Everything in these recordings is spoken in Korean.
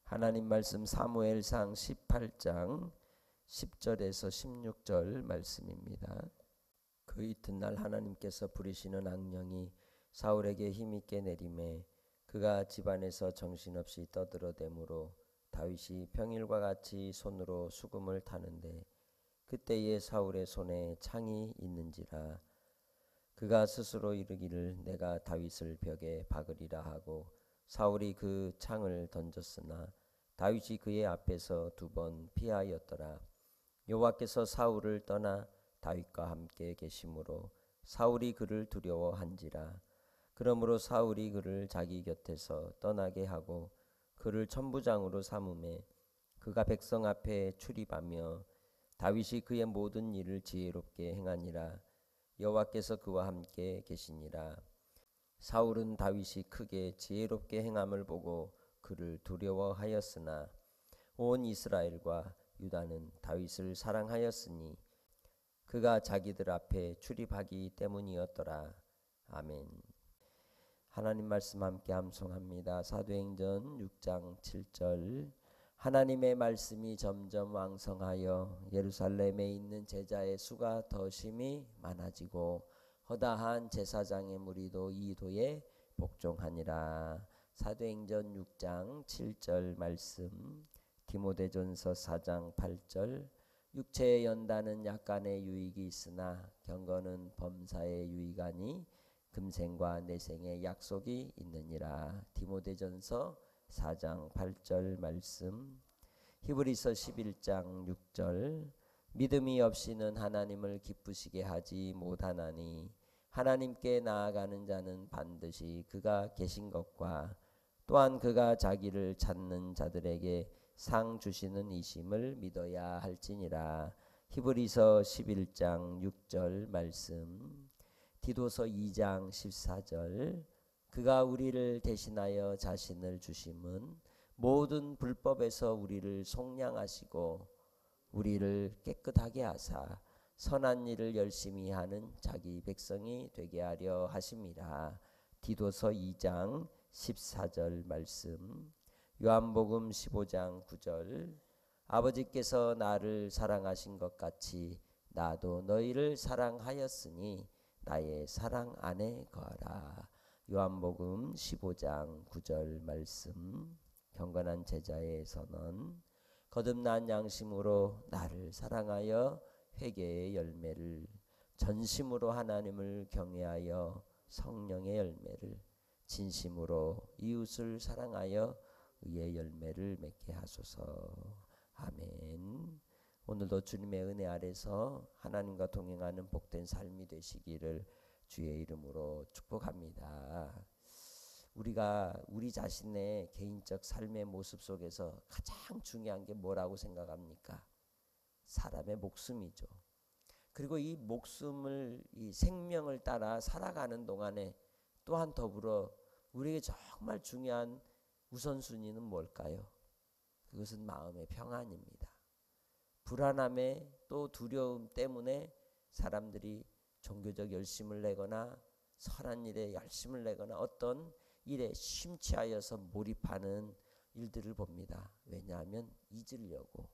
하나님 말씀 사무엘상 18장 10절에서 16절 말씀입니다. 그 이튿날 하나님께서 부리시는 악령이 사울에게 힘있게 내림에 그가 집안에서 정신없이 떠들어대므로 다윗이 평일과 같이 손으로 수금을 타는데 그때에 사울의 손에 창이 있는지라. 그가 스스로 이르기를 내가 다윗을 벽에 박으리라 하고 사울이 그 창을 던졌으나 다윗이 그의 앞에서 2번 피하였더라. 여호와께서 사울을 떠나 다윗과 함께 계심으로 사울이 그를 두려워한지라. 그러므로 사울이 그를 자기 곁에서 떠나게 하고 그를 천부장으로 삼음에 그가 백성 앞에 출입하며 다윗이 그의 모든 일을 지혜롭게 행하니라. 여호와께서 그와 함께 계시니라. 사울은 다윗이 크게 지혜롭게 행함을 보고 그를 두려워하였으나 온 이스라엘과 유다는 다윗을 사랑하였으니 그가 자기들 앞에 출입하기 때문이었더라. 아멘. 하나님 말씀 함께 암송합니다. 사도행전 6장 7절. 하나님의 말씀이 점점 왕성하여 예루살렘에 있는 제자의 수가 더 심히 많아지고 허다한 제사장의 무리도 이 도에 복종하니라. 사도행전 6장 7절 말씀, 디모데전서 4장 8절. 육체의 연단은 약간의 유익이 있으나 경건은 범사의 유익하니 금생과 내생의 약속이 있느니라. 디모데전서 4장 8절 말씀. 히브리서 11장 6절. 믿음이 없이는 하나님을 기쁘시게 하지 못하나니 하나님께 나아가는 자는 반드시 그가 계신 것과 또한 그가 자기를 찾는 자들에게 상 주시는 이심을 믿어야 할지니라. 히브리서 11장 6절 말씀. 디도서 2장 14절. 그가 우리를 대신하여 자신을 주심은 모든 불법에서 우리를 속량하시고 우리를 깨끗하게 하사 선한 일을 열심히 하는 자기 백성이 되게 하려 하심이라. 디도서 2장 14절 말씀. 요한복음 15장 9절. 아버지께서 나를 사랑하신 것 같이 나도 너희를 사랑하였으니 나의 사랑 안에 거하라. 요한복음 15장 9절 말씀. 경건한 제자의 선언. 거듭난 양심으로 나를 사랑하여 회개의 열매를, 전심으로 하나님을 경외하여 성령의 열매를, 진심으로 이웃을 사랑하여 의의 열매를 맺게 하소서. 아멘. 오늘도 주님의 은혜 아래서 하나님과 동행하는 복된 삶이 되시기를 주의 이름으로 축복합니다. 우리가 우리 자신의 개인적 삶의 모습 속에서 가장 중요한 게 뭐라고 생각합니까? 사람의 목숨이죠. 그리고 이 목숨을, 이 생명을 따라 살아가는 동안에 또한 더불어 우리에게 정말 중요한 우선순위는 뭘까요? 그것은 마음의 평안입니다. 불안함에 또 두려움 때문에 사람들이 종교적 열심을 내거나 선한 일에 열심을 내거나 어떤 일에 심취하여서 몰입하는 일들을 봅니다. 왜냐하면 잊으려고.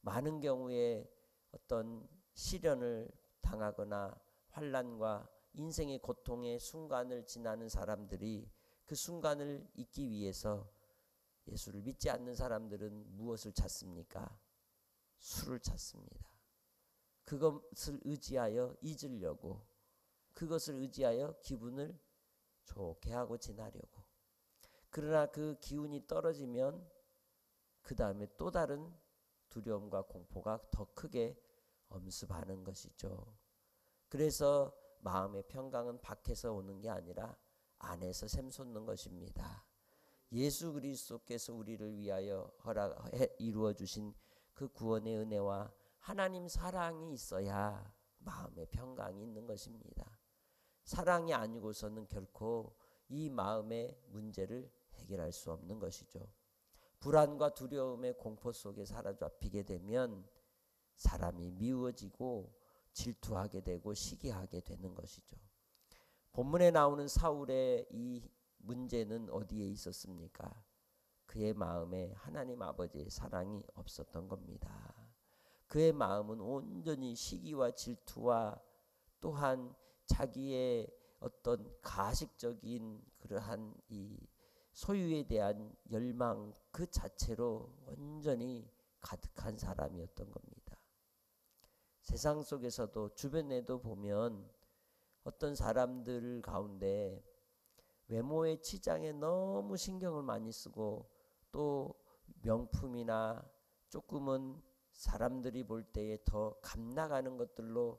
많은 경우에 어떤 시련을 당하거나 환난과 인생의 고통의 순간을 지나는 사람들이 그 순간을 잊기 위해서, 예수를 믿지 않는 사람들은 무엇을 찾습니까? 술을 찾습니다. 그것을 의지하여 잊으려고, 그것을 의지하여 기분을 좋게 하고 지나려고. 그러나 그 기운이 떨어지면 그 다음에 또 다른 두려움과 공포가 더 크게 엄습하는 것이죠. 그래서 마음의 평강은 밖에서 오는 게 아니라 안에서 샘솟는 것입니다. 예수 그리스도께서 우리를 위하여 이루어 주신 그 구원의 은혜와 하나님 사랑이 있어야 마음의 평강이 있는 것입니다. 사랑이 아니고서는 결코 이 마음의 문제를 해결할 수 없는 것이죠. 불안과 두려움의 공포 속에 사로잡히게 되면 사람이 미워지고 질투하게 되고 시기하게 되는 것이죠. 본문에 나오는 사울의 이 문제는 어디에 있었습니까? 그의 마음에 하나님 아버지의 사랑이 없었던 겁니다. 그의 마음은 온전히 시기와 질투와 또한 자기의 어떤 가식적인 그러한 이 소유에 대한 열망 그 자체로 온전히 가득한 사람이었던 겁니다. 세상 속에서도 주변에도 보면 어떤 사람들 가운데 외모의 치장에 너무 신경을 많이 쓰고 또 명품이나 조금은 사람들이 볼 때에 더 값나가는 것들로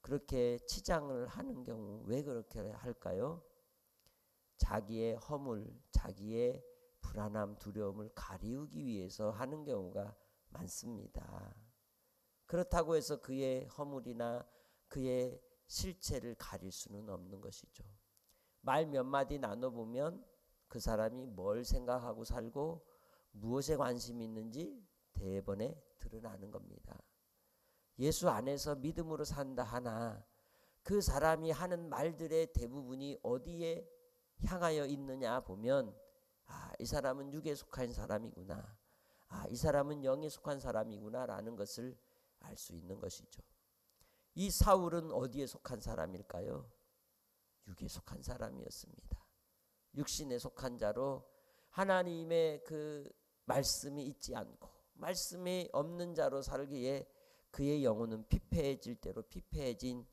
그렇게 치장을 하는 경우 왜 그렇게 할까요? 자기의 허물, 자기의 불안함, 두려움을 가리우기 위해서 하는 경우가 많습니다. 그렇다고 해서 그의 허물이나 그의 실체를 가릴 수는 없는 것이죠. 말 몇 마디 나눠보면 그 사람이 뭘 생각하고 살고 무엇에 관심이 있는지 대번에 드러나는 겁니다. 예수 안에서 믿음으로 산다 하나 그 사람이 하는 말들의 대부분이 어디에 향하여 있느냐 보면 이 사람은 육에 속한 사람이구나. 이 사람은 영에 속한 사람이구나 라는 것을 알 수 있는 것이죠. 이 사울은 어디에 속한 사람일까요? 육에 속한 사람이었습니다. 육신에 속한 자로 하나님의 그 말씀이 있지 않고 말씀이 없는 자로 살기에 그의 영혼은 피폐해질 대로 피폐해진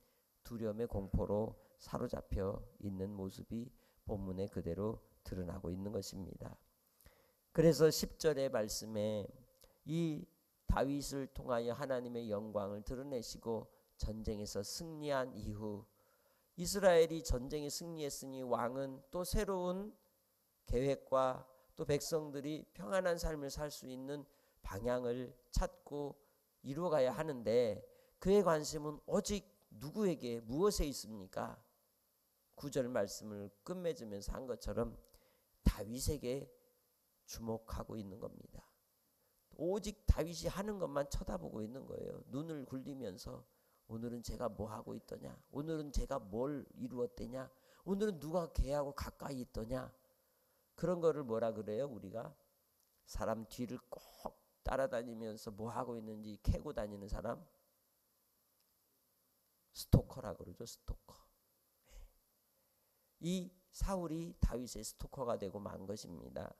두려움의 공포로 사로잡혀 있는 모습이 본문에 그대로 드러나고 있는 것입니다. 그래서 10절의 말씀에 이 다윗을 통하여 하나님의 영광을 드러내시고 전쟁에서 승리한 이후 이스라엘이 전쟁에 승리했으니 왕은 또 새로운 계획과 또 백성들이 평안한 삶을 살 수 있는 방향을 찾고 이루어가야 하는데 그의 관심은 오직 누구에게 무엇에 있습니까? 9절 말씀을 끝맺으면서 한 것처럼 다윗에게 주목하고 있는 겁니다. 오직 다윗이 하는 것만 쳐다보고 있는 거예요. 눈을 굴리면서 오늘은 제가 뭐 하고 있더냐, 오늘은 제가 뭘 이루었더냐, 오늘은 누가 걔하고 가까이 있더냐. 그런 거를 뭐라 그래요? 우리가 사람 뒤를 꼭 따라다니면서 뭐 하고 있는지 캐고 다니는 사람 스토커라 그러죠. 스토커. 이 사울이 다윗의 스토커가 되고 만 것입니다.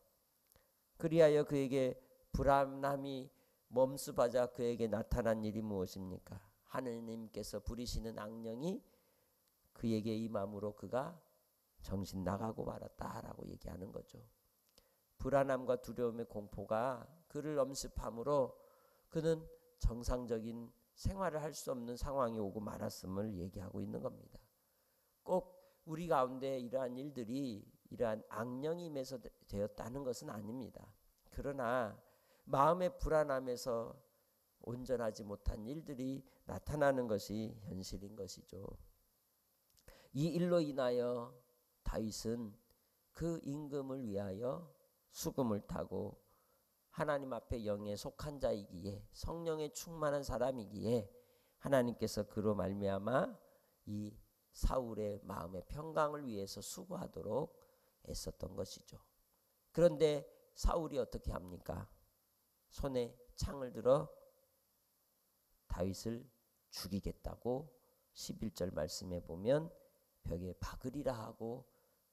그리하여 그에게 불안함이 멈수받아 그에게 나타난 일이 무엇입니까? 하느님께서 부리시는 악령이 그에게 임함으로 그가 정신 나가고 말았다라고 얘기하는 거죠. 불안함과 두려움의 공포가 그를 엄습함으로 그는 정상적인 생활을 할 수 없는 상황이 오고 말았음을 얘기하고 있는 겁니다. 꼭 우리 가운데 이러한 일들이 이러한 악령이 임해서 되었다는 것은 아닙니다. 그러나 마음의 불안함에서 온전하지 못한 일들이 나타나는 것이 현실인 것이죠. 이 일로 인하여 다윗은 그 임금을 위하여 수금을 타고 하나님 앞에 영에 속한 자이기에 성령에 충만한 사람이기에 하나님께서 그로 말미암아 이 사울의 마음의 평강을 위해서 수고하도록 애썼던 것이죠. 그런데 사울이 어떻게 합니까? 손에 창을 들어 다윗을 죽이겠다고 11절 말씀에 보면 벽에 박으리라 하고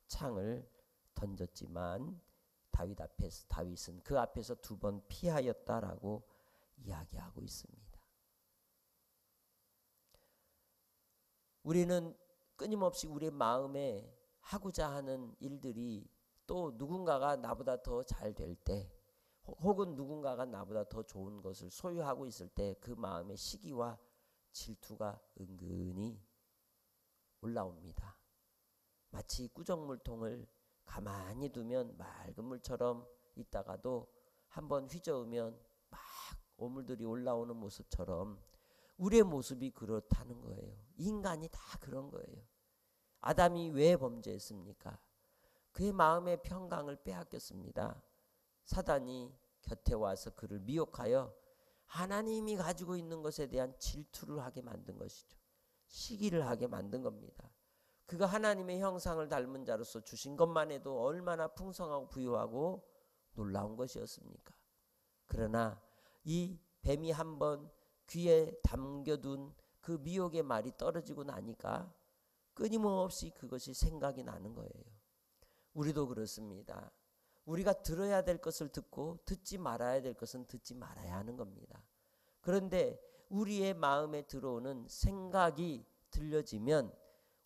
창을 던졌지만 다윗은 그 앞에서 2번 피하였다라고 이야기하고 있습니다. 우리는 끊임없이 우리의 마음에 하고자 하는 일들이 또 누군가가 나보다 더 잘 될 때 혹은 누군가가 나보다 더 좋은 것을 소유하고 있을 때 그 마음의 시기와 질투가 은근히 올라옵니다. 마치 꾸정물통을 가만히 두면 맑은 물처럼 있다가도 한번 휘저으면 막 오물들이 올라오는 모습처럼 우리의 모습이 그렇다는 거예요. 인간이 다 그런 거예요. 아담이 왜 범죄했습니까? 그의 마음의 평강을 빼앗겼습니다. 사단이 곁에 와서 그를 미혹하여 하나님이 가지고 있는 것에 대한 질투를 하게 만든 것이죠. 시기를 하게 만든 겁니다. 그가 하나님의 형상을 닮은 자로서 주신 것만 해도 얼마나 풍성하고 부유하고 놀라운 것이었습니까? 그러나 이 뱀이 한번 귀에 담겨둔 그 미혹의 말이 떨어지고 나니까 끊임없이 그것이 생각이 나는 거예요. 우리도 그렇습니다. 우리가 들어야 될 것을 듣고 듣지 말아야 될 것은 듣지 말아야 하는 겁니다. 그런데 우리의 마음에 들어오는 생각이 들려지면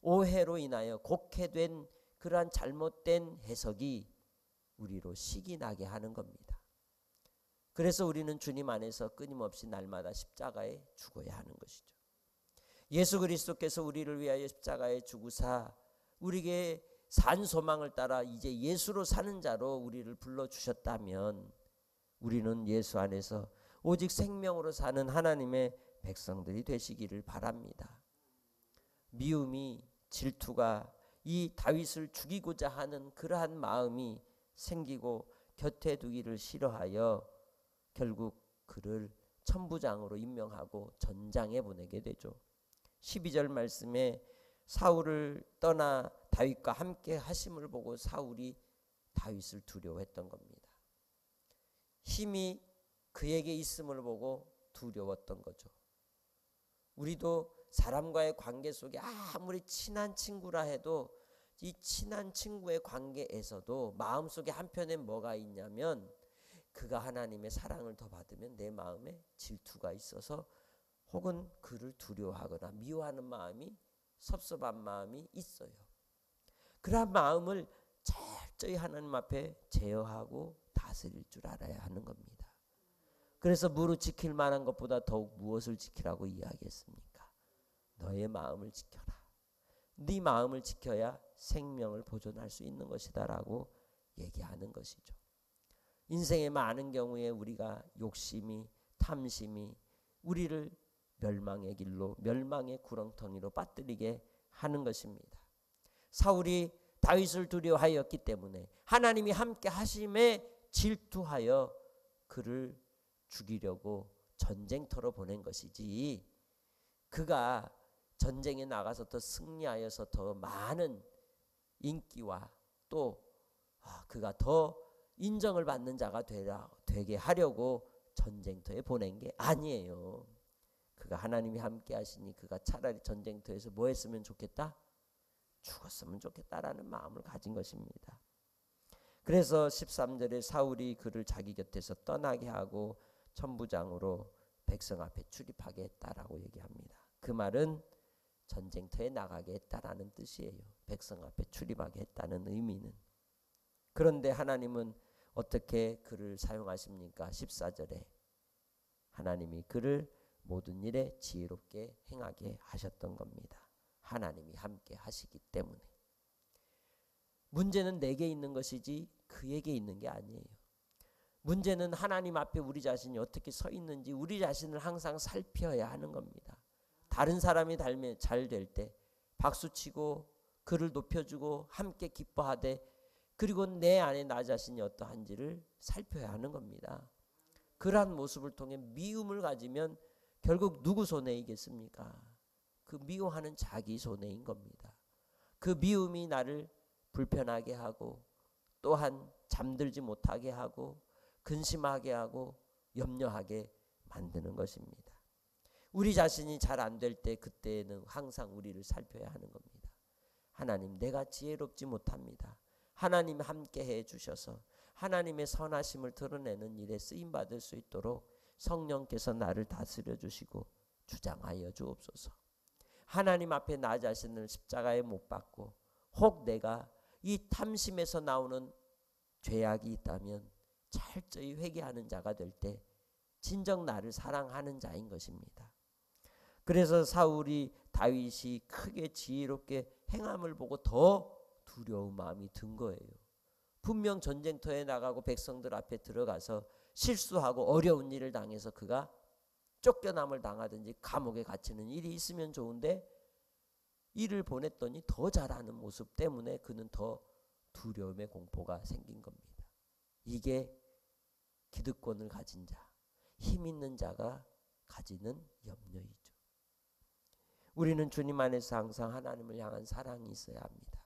오해로 인하여 곡해된 그러한 잘못된 해석이 우리로 식이 나게 하는 겁니다. 그래서 우리는 주님 안에서 끊임없이 날마다 십자가에 죽어야 하는 것이죠. 예수 그리스도께서 우리를 위하여 십자가에 죽으사 우리에게 산 소망을 따라 이제 예수로 사는 자로 우리를 불러주셨다면 우리는 예수 안에서 오직 생명으로 사는 하나님의 백성들이 되시기를 바랍니다. 미움이, 질투가 이 다윗을 죽이고자 하는 그러한 마음이 생기고 곁에 두기를 싫어하여 결국 그를 천부장으로 임명하고 전장에 보내게 되죠. 12절 말씀에 사울을 떠나 다윗과 함께 하심을 보고 사울이 다윗을 두려워했던 겁니다. 힘이 그에게 있음을 보고 두려웠던 거죠. 우리도 사람과의 관계 속에 아무리 친한 친구라 해도 이 친한 친구의 관계에서도 마음속에 한편에 뭐가 있냐면 그가 하나님의 사랑을 더 받으면 내 마음에 질투가 있어서 혹은 그를 두려워하거나 미워하는 마음이 섭섭한 마음이 있어요. 그러한 마음을 철저히 하나님 앞에 제어하고 다스릴 줄 알아야 하는 겁니다. 그래서 무릇 지킬 만한 것보다 더욱 무엇을 지키라고 이야기했습니까? 너의 마음을 지켜라. 네 마음을 지켜야 생명을 보존할 수 있는 것이다 라고 얘기하는 것이죠. 인생의 많은 경우에 우리가 욕심이, 탐심이 우리를 멸망의 길로, 멸망의 구렁텅이로 빠뜨리게 하는 것입니다. 사울이 다윗을 두려워하였기 때문에 하나님이 함께 하심에 질투하여 그를 죽이려고 전쟁터로 보낸 것이지, 그가 전쟁에 나가서 더 승리하여서 더 많은 인기와 또 그가 더 인정을 받는 자가 되게 하려고 전쟁터에 보낸 게 아니에요. 그가 하나님이 함께 하시니 그가 차라리 전쟁터에서 뭐 했으면 좋겠다? 죽었으면 좋겠다라는 마음을 가진 것입니다. 그래서 13절에 사울이 그를 자기 곁에서 떠나게 하고 천부장으로 백성 앞에 출입하게 했다라고 얘기합니다. 그 말은 전쟁터에 나가게 했다라는 뜻이에요. 백성 앞에 출입하게 했다는 의미는. 그런데 하나님은 어떻게 그를 사용하십니까? 14절에 하나님이 그를 모든 일에 지혜롭게 행하게 하셨던 겁니다. 하나님이 함께 하시기 때문에. 문제는 내게 있는 것이지 그에게 있는 게 아니에요. 문제는 하나님 앞에 우리 자신이 어떻게 서 있는지 우리 자신을 항상 살펴야 하는 겁니다. 다른 사람이 잘 될 때 박수치고 그를 높여주고 함께 기뻐하되, 그리고 내 안에 나 자신이 어떠한지를 살펴야 하는 겁니다. 그러한 모습을 통해 미움을 가지면 결국 누구 손해이겠습니까? 그 미워하는 자기 손해인 겁니다. 그 미움이 나를 불편하게 하고 또한 잠들지 못하게 하고 근심하게 하고 염려하게 만드는 것입니다. 우리 자신이 잘 안 될 때 그때는 항상 우리를 살펴야 하는 겁니다. 하나님, 내가 지혜롭지 못합니다. 하나님 함께 해 주셔서 하나님의 선하심을 드러내는 일에 쓰임받을 수 있도록 성령께서 나를 다스려 주시고 주장하여 주옵소서. 하나님 앞에 나 자신을 십자가에 못 박고 혹 내가 이 탐심에서 나오는 죄악이 있다면 철저히 회개하는 자가 될 때 진정 나를 사랑하는 자인 것입니다. 그래서 사울이 다윗이 크게 지혜롭게 행함을 보고 더 두려운 마음이 든 거예요. 분명 전쟁터에 나가고 백성들 앞에 들어가서 실수하고 어려운 일을 당해서 그가 쫓겨남을 당하든지 감옥에 갇히는 일이 있으면 좋은데 일을 보냈더니 더 잘하는 모습 때문에 그는 더 두려움의 공포가 생긴 겁니다. 이게 기득권을 가진 자, 힘 있는 자가 가지는 염려이죠. 우리는 주님 안에서 항상 하나님을 향한 사랑이 있어야 합니다.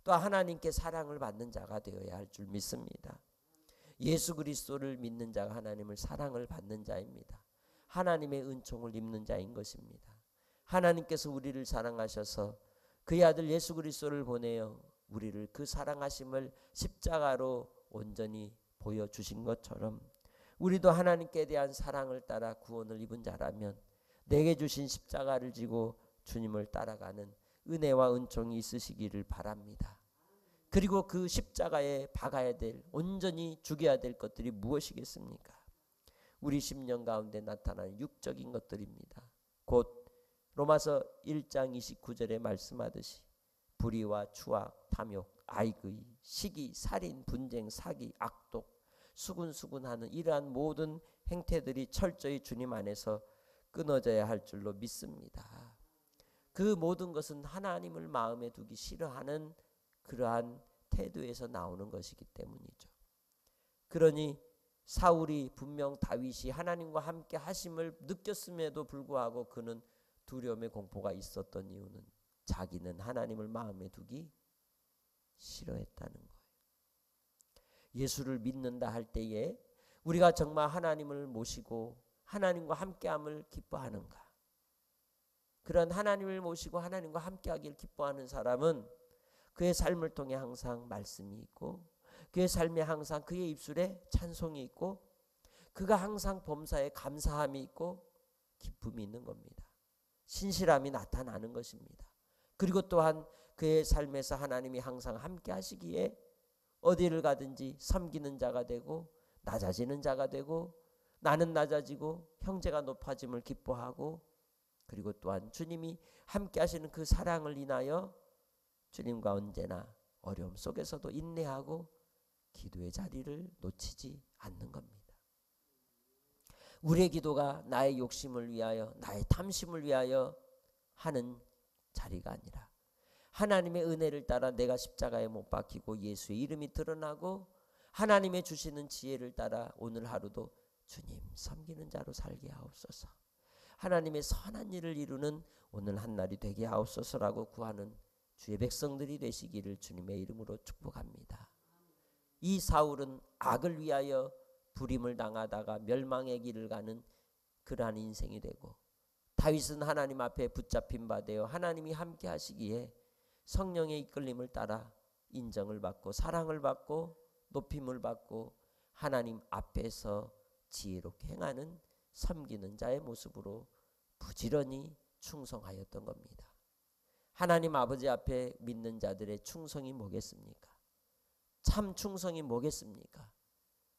또 하나님께 사랑을 받는 자가 되어야 할 줄 믿습니다. 예수 그리스도를 믿는 자가 하나님을 사랑을 받는 자입니다. 하나님의 은총을 입는 자인 것입니다. 하나님께서 우리를 사랑하셔서 그의 아들 예수 그리스도를 보내어 우리를 그 사랑하심을 십자가로 온전히 보여주신 것처럼 우리도 하나님께 대한 사랑을 따라 구원을 입은 자라면 내게 주신 십자가를 지고 주님을 따라가는 은혜와 은총이 있으시기를 바랍니다. 그리고 그 십자가에 박아야 될, 온전히 죽여야 될 것들이 무엇이겠습니까? 우리 심령 가운데 나타나는 육적인 것들입니다. 곧 로마서 1장 29절에 말씀하듯이 불의와 추악, 탐욕, 아이의, 시기, 살인, 분쟁, 사기, 악독, 수군수군하는 이러한 모든 행태들이 철저히 주님 안에서 끊어져야 할 줄로 믿습니다. 그 모든 것은 하나님을 마음에 두기 싫어하는 그러한 태도에서 나오는 것이기 때문이죠. 그러니 사울이 분명 다윗이 하나님과 함께 하심을 느꼈음에도 불구하고 그는 두려움의 공포가 있었던 이유는 자기는 하나님을 마음에 두기 싫어했다는 거예요. 예수를 믿는다 할 때에 우리가 정말 하나님을 모시고 하나님과 함께함을 기뻐하는가? 그런 하나님을 모시고 하나님과 함께하기를 기뻐하는 사람은 그의 삶을 통해 항상 말씀이 있고 그의 삶에 항상 그의 입술에 찬송이 있고 그가 항상 범사에 감사함이 있고 기쁨이 있는 겁니다. 신실함이 나타나는 것입니다. 그리고 또한 그의 삶에서 하나님이 항상 함께 하시기에 어디를 가든지 섬기는 자가 되고 낮아지는 자가 되고 나는 낮아지고 형제가 높아짐을 기뻐하고 그리고 또한 주님이 함께 하시는 그 사랑을 인하여 주님과 언제나 어려움 속에서도 인내하고 기도의 자리를 놓치지 않는 겁니다. 우리의 기도가 나의 욕심을 위하여 나의 탐심을 위하여 하는 자리가 아니라 하나님의 은혜를 따라 내가 십자가에 못 박히고 예수의 이름이 드러나고 하나님의 주시는 지혜를 따라 오늘 하루도 주님 섬기는 자로 살게 하옵소서, 하나님의 선한 일을 이루는 오늘 한날이 되게 하옵소서라고 구하는 주의 백성들이 되시기를 주님의 이름으로 축복합니다. 이 사울은 악을 위하여 불임을 당하다가 멸망의 길을 가는 그러한 인생이 되고 다윗은 하나님 앞에 붙잡힌 바 되어 하나님이 함께 하시기에 성령의 이끌림을 따라 인정을 받고 사랑을 받고 높임을 받고 하나님 앞에서 지혜롭게 행하는 섬기는 자의 모습으로 부지런히 충성하였던 겁니다. 하나님 아버지 앞에 믿는 자들의 충성이 뭐겠습니까? 참 충성이 뭐겠습니까?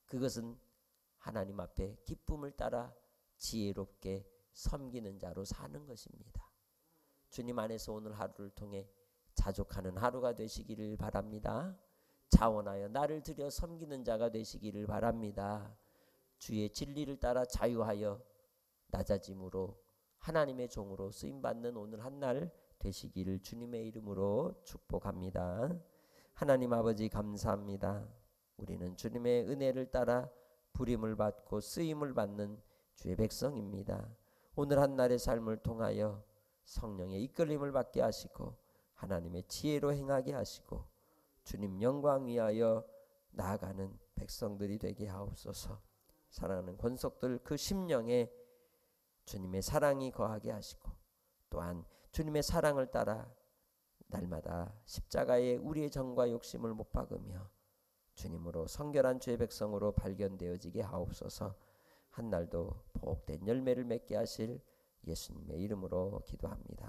그것은 하나님 앞에 기쁨을 따라 지혜롭게 섬기는 자로 사는 것입니다. 주님 안에서 오늘 하루를 통해 자족하는 하루가 되시기를 바랍니다. 자원하여 나를 들여 섬기는 자가 되시기를 바랍니다. 주의 진리를 따라 자유하여 낮아짐으로 하나님의 종으로 쓰임받는 오늘 한날 되시기를 주님의 이름으로 축복합니다. 하나님 아버지 감사합니다. 우리는 주님의 은혜를 따라 부림을 받고 쓰임을 받는 주의 백성입니다. 오늘 한날의 삶을 통하여 성령의 이끌림을 받게 하시고 하나님의 지혜로 행하게 하시고 주님 영광 위하여 나아가는 백성들이 되게 하옵소서. 사랑하는 권속들 그 심령에 주님의 사랑이 거하게 하시고 또한 주님의 사랑을 따라 날마다 십자가에 우리의 정과 욕심을 못 박으며 주님으로 성결한 주의 백성으로 발견되어지게 하옵소서. 한날도 복된 열매를 맺게 하실 예수님의 이름으로 기도합니다.